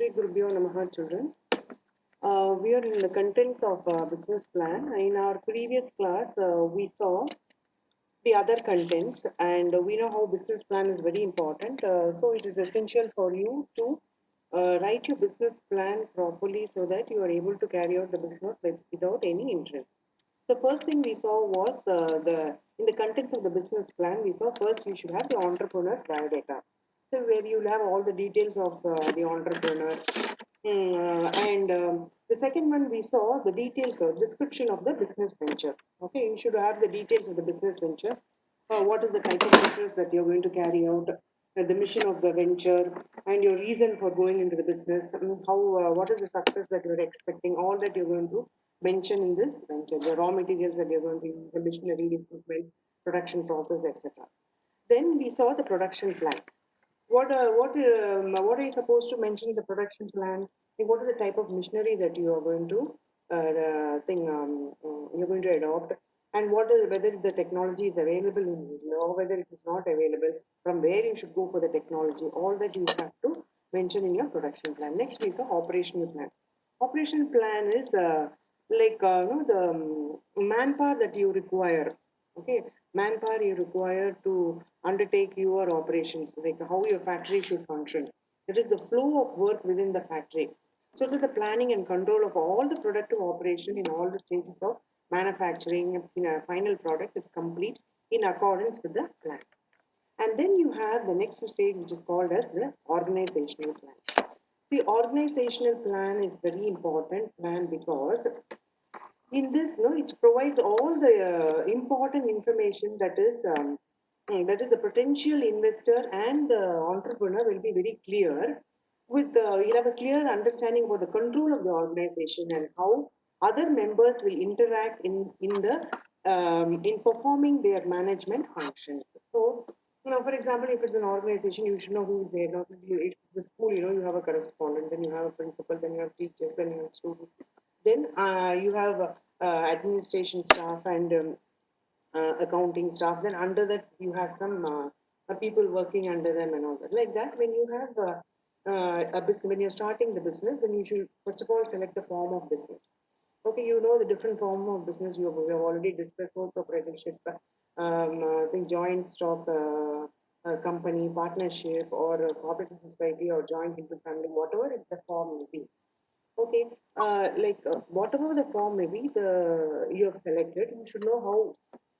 Shri Gurubhyo Namaha, children. We are in the contents of business plan. In our previous class, we saw the other contents, and we know how business plan is very important. So it is essential for you to write your business plan properly so that you are able to carry out the business without any interest. The first thing we saw was the in the contents of the business plan. We saw first you should have the entrepreneur's biodata. So where you'll have all the details of the entrepreneur. And the second one we saw the details or description of the business venture. Okay, you should have the details of the business venture. What is the type of business that you're going to carry out, the mission of the venture, and your reason for going into the business. How what is the success that you're expecting? All that you're going to mention in this venture. The raw materials that you're going to use, the machinery, equipment, production process, etc. Then we saw the production plan. What are you supposed to mention in the production plan? Like what is the type of machinery that you are going to you're going to adopt, and what is whether the technology is available in India or whether it is not available. From where you should go for the technology. All that you have to mention in your production plan. Next is the operational plan. Operational plan is the manpower that you require. Okay, manpower you require to undertake your operations, like how your factory should function. That is the flow of work within the factory. So that the planning and control of all the productive operation in all the stages of manufacturing in a final product is complete in accordance with the plan. And then you have the next stage, which is called as the organizational plan. The organizational plan is very important plan because in this, no, it provides all the important information that is the potential investor and the entrepreneur will be very clear with he'll have a clear understanding about the control of the organization and how other members will interact in the in performing their management functions. So, for example, if it's an organization, you should know who is there. Not if it's a school, you have a correspondent, then you have a principal, then you have teachers, then you have students, then you have administration staff and accounting staff. Then under that, you have some people working under them and all that. Like that, when you have a business, when you're starting the business, then you should first of all select the form of business. Okay, you know the different form of business we have already discussed: sole proprietorship, I think joint stock company, partnership, or a cooperative society, or joint into family, whatever the form may be. Okay, whatever the form may be, the you have selected, you should know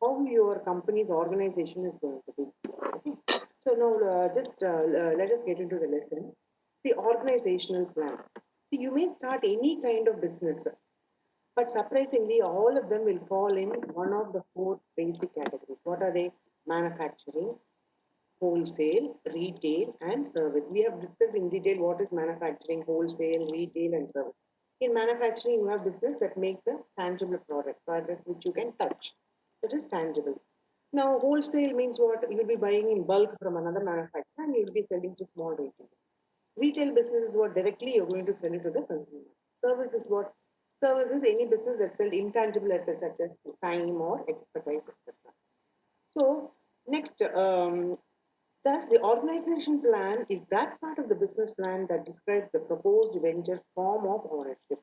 how your company's organization is going to be. Okay, so now just let us get into the lesson. The organizational plan. So you may start any kind of business, but surprisingly, all of them will fall in one of the four basic categories. What are they? Manufacturing, wholesale, retail, and service. We have discussed in detail what is manufacturing, wholesale, retail, and service. In manufacturing, you have business that makes a tangible product which you can touch. That is tangible. Now, wholesale means what? You'll be buying in bulk from another manufacturer and you'll be selling to small retailers. Retail business is what directly you're going to sell it to the consumer. Service is what? Service is any business that sells intangible assets such as time or expertise, etc. So, next, thus, the organization plan is that part of the business plan that describes the proposed venture form of ownership.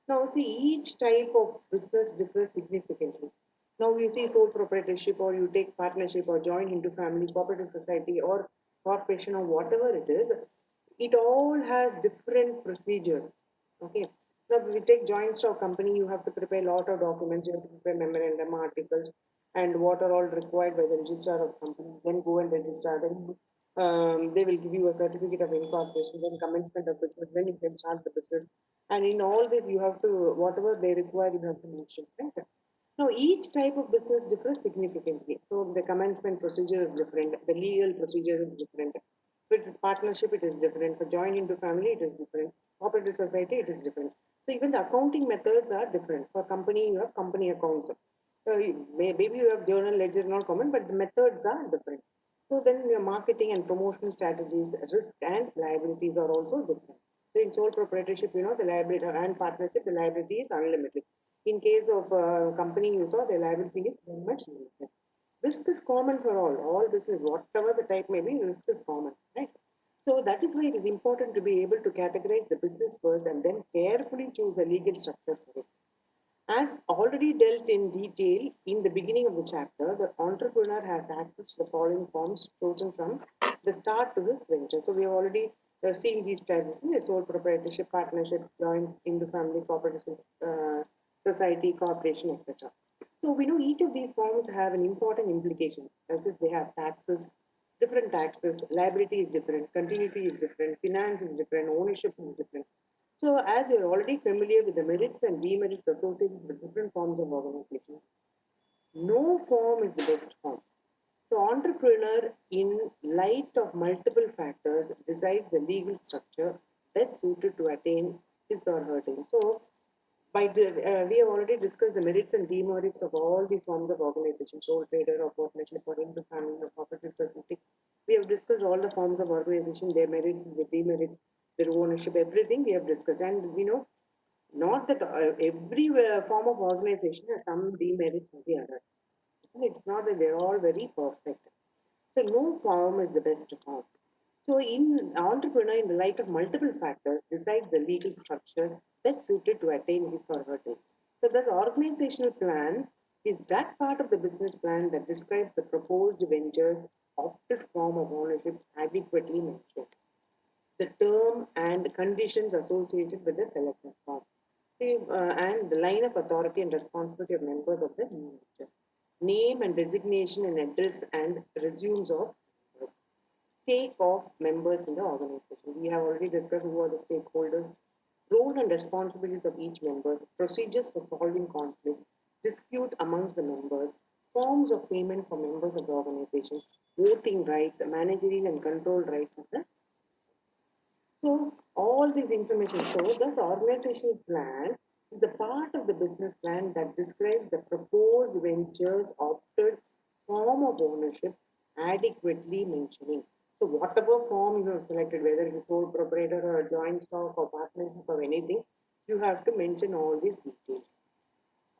Now, see, each type of business differs significantly. Now, you see sole proprietorship, or you take partnership, or join into family, cooperative society, or corporation, or whatever it is, it all has different procedures. Okay. Now, if we take joint stock company, you have to prepare a lot of documents, you have to prepare memorandum articles, and what are all required by the registrar of company. Then go and register. Then they will give you a certificate of incorporation, then commencement of business, then you can start the business. And in all this, you have to, whatever they require, you have to mention. Right? Now, each type of business differs significantly. So, the commencement procedure is different, the legal procedure is different. If it is partnership, it is different. For joining into family, it is different. Cooperative society, it is different. So, even the accounting methods are different. For company, you have company accounts. So, maybe you have journal, ledger, not common, but the methods are different. So, then your marketing and promotional strategies, risk and liabilities are also different. So, in sole proprietorship, the liability and partnership, the liability is unlimited. In case of company, you saw the liability is very much limited. Risk is common for all business, whatever the type may be, risk is common, right? So that is why it is important to be able to categorize the business first and then carefully choose a legal structure for it. As already dealt in detail in the beginning of the chapter, the entrepreneur has access to the following forms chosen from the start to this venture. So we have already seen these types: sole proprietorship, partnership, joint into family, cooperative society, corporation, etc. So we know each of these forms have an important implication. That is, they have taxes, different taxes, liability is different, continuity is different, finance is different, ownership is different. So, as you're already familiar with the merits and demerits associated with different forms of organization, no form is the best form. So, entrepreneur, in light of multiple factors, decides the legal structure best suited to attain his or her aim. So, we have already discussed the merits and demerits of all these forms of organization, sole trader or partnership or into family or cooperative society. We have discussed all the forms of organization, their merits, their demerits, their ownership, everything we have discussed. And we know not that every form of organization has some demerits or the other. It's not that they're all very perfect. So no form is the best form. So in entrepreneur, in the light of multiple factors, decides the legal structure best suited to attain his or her goal. So the organizational plan is that part of the business plan that describes the proposed venture's opted form of ownership adequately mentioned, the term and conditions associated with the selected form, and the line of authority and responsibility of members of the new venture, name and designation and address and resumes of stake of members in the organization. We have already discussed who are the stakeholders, role and responsibilities of each member, procedures for solving conflicts, dispute amongst the members, forms of payment for members of the organization, voting rights, managerial and control rights of the. So all this information. So this organizational plan is the part of the business plan that describes the proposed ventures opted form of ownership adequately mentioning. So whatever form you have selected, whether it is sole proprietor or a joint stock or partnership or anything, you have to mention all these details.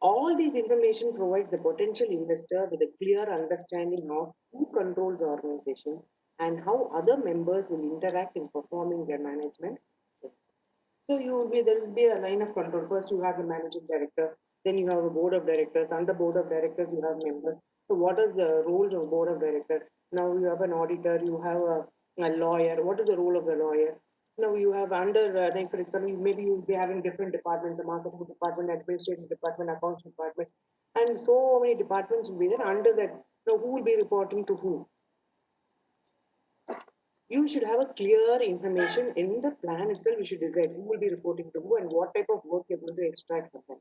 All this information provides the potential investor with a clear understanding of who controls the organization and how other members will interact in performing their management. So there will be a line of control. First, you have the managing director, then you have a board of directors. Under board of directors, you have members. So, what is the roles of board of directors? Now, you have an auditor, you have a lawyer. What is the role of the lawyer? Now, you have under, like for example, maybe you'll be having different departments: a marketing department, administrative department, accounts department, and so many departments will be there. Under that, now who will be reporting to who? You should have a clear information in the plan itself. You should decide who will be reporting to who and what type of work you're going to extract from them.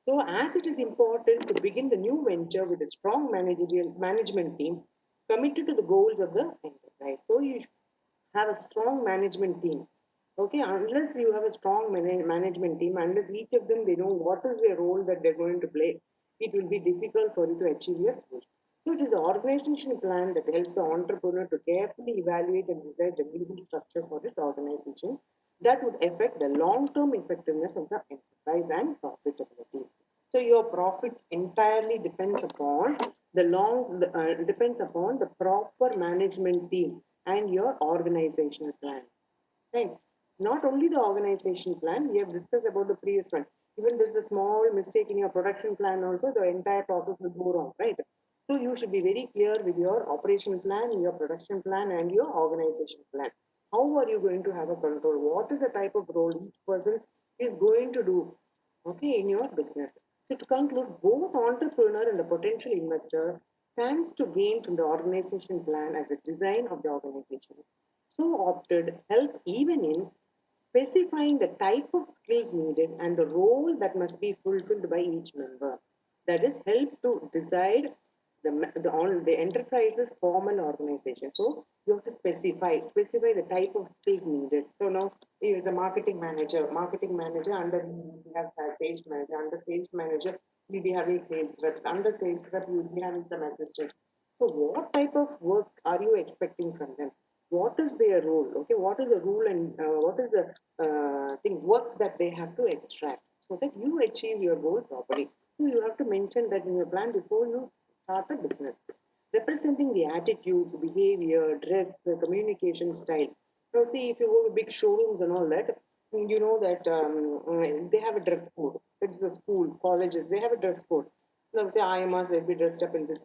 So, as it is important to begin the new venture with a strong managerial management team committed to the goals of the enterprise. So, you have a strong management team. Okay, unless you have a strong management team, unless each of them they know what is their role that they're going to play, it will be difficult for you to achieve your goals. So it is the organization plan that helps the entrepreneur to carefully evaluate and decide the legal structure for this organization that would affect the long-term effectiveness of the enterprise and profitability. So your profit entirely depends upon the proper management team and your organizational plan. Right. Not only the organization plan, we have discussed about the previous one. Even there's a small mistake in your production plan also, the entire process will go wrong, right? So you should be very clear with your operation plan, your production plan, and your organization plan. How are you going to have a control? What is the type of role each person is going to do, okay, in your business? So to conclude, both entrepreneur and the potential investor stands to gain from the organization plan as a design of the organization. So opted help even in specifying the type of skills needed and the role that must be fulfilled by each member. That is, help to decide the enterprise's formal organization. So you have to specify the type of skills needed. So now you the marketing manager under him we have a sales manager, under sales manager we'll be having sales reps, under sales rep you'll be having some assistants. So what type of work are you expecting from them? What is their role? Okay, what is the rule and what is the thing work that they have to extract so that you achieve your goal properly. So you have to mention that in your plan before you start a business. Representing the attitudes, behavior, dress, the communication style. Now, see, if you go to big showrooms and all that, you know that they have a dress code. It's the school, colleges, they have a dress code. Now, the IMRs will be dressed up in this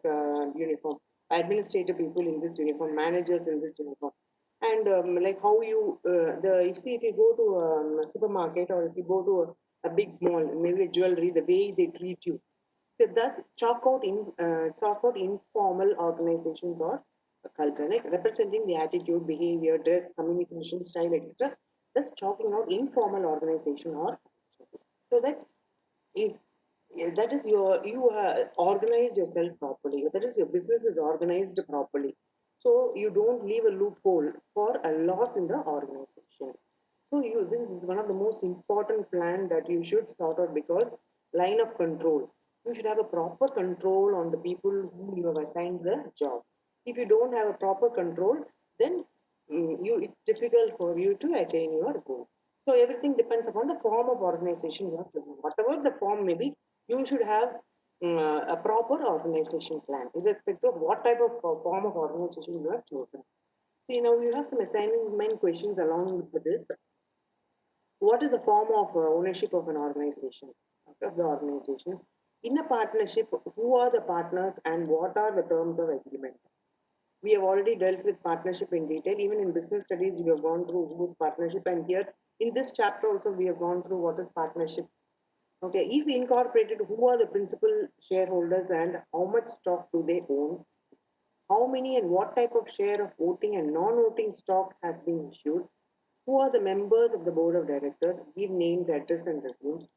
uniform, administrative people in this uniform, managers in this uniform. And like how you, you see, if you go to a supermarket or if you go to a big mall, maybe a jewelry, the way they treat you. So thus chalk out informal organizations or culture, like representing the attitude, behavior, dress, communication style, etc. Thus chalking out informal organization or so that is that is you organize yourself properly. That is your business is organized properly, so you don't leave a loophole for a loss in the organization. So you this is one of the most important plan that you should sort out because line of control. You should have a proper control on the people whom you have assigned the job. If you don't have a proper control, then you it's difficult for you to attain your goal. So everything depends upon the form of organization you have to do. Whatever the form may be, you should have a proper organization plan, irrespective of what type of form of organization you have chosen. See, now you have some assignment questions along with this. What is the form of ownership of an organization, of the organization? In a partnership, who are the partners and what are the terms of agreement? We have already dealt with partnership in detail. Even in business studies, we have gone through who is partnership, and here in this chapter also we have gone through what is partnership. Okay, if incorporated, who are the principal shareholders and how much stock do they own? How many and what type of share of voting and non-voting stock has been issued? Who are the members of the board of directors? Give names, address, and resumes.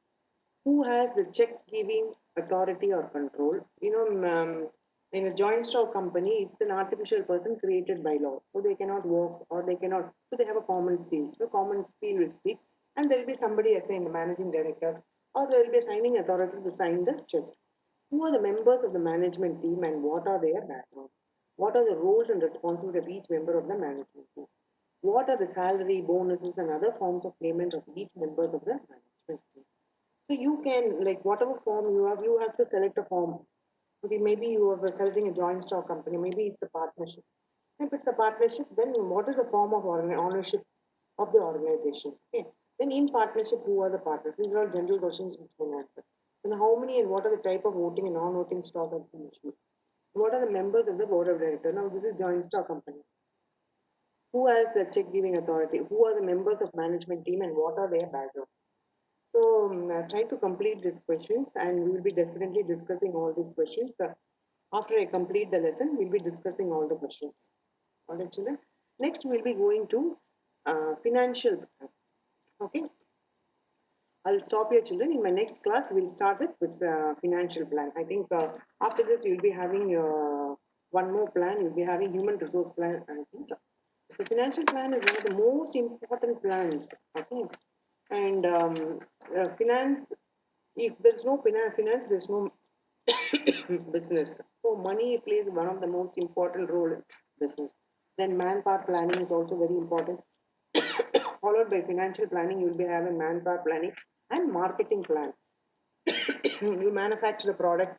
Who has the check giving authority or control? In a joint stock company, it's an artificial person created by law. So they cannot work or they cannot, so they have a common seal. So common seal will speak, and there will be somebody assigned the managing director, or there will be a signing authority to sign the checks. Who are the members of the management team and what are their background? What are the roles and responsibilities of each member of the management team? What are the salary, bonuses, and other forms of payment of each members of the management team? So you can, like whatever form you have to select a form. Okay, maybe you are selecting a joint stock company, maybe it's a partnership. If it's a partnership, then what is the form of ownership of the organization? Okay. Then in partnership, who are the partners? These are all general questions which can answer. Then how many and what are the type of voting and non-voting stock have been issued? What are the members of the board of directors? Now this is joint stock company. Who has the check giving authority? Who are the members of management team and what are their backgrounds? So try to complete these questions and we will be definitely discussing all these questions. After I complete the lesson, we'll be discussing all the questions. All right, children. Next, we'll be going to financial plan. Okay. I'll stop here, children. In my next class, we'll start with this financial plan. I think after this, you'll be having one more plan. You'll be having human resource plan. I think. So financial plan is one of the most important plans. Okay. And finance, if there's no finance, there's no business. So money plays one of the most important role in business. Then manpower planning is also very important. Followed by financial planning, you'll be having manpower planning and marketing plan. You manufacture a product.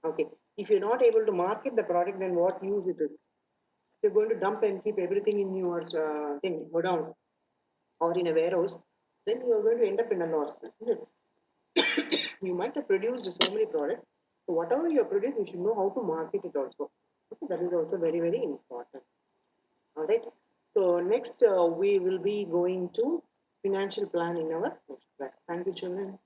Okay. If you're not able to market the product, then what use it is? If you're going to dump and keep everything in your thing, go down or in a warehouse, then you're going to end up in a loss, isn't it? You might have produced so many products. So whatever you produce, you should know how to market it also. Okay, that is also very, very important. All right. So next we will be going to financial plan in our next class. Thank you, children.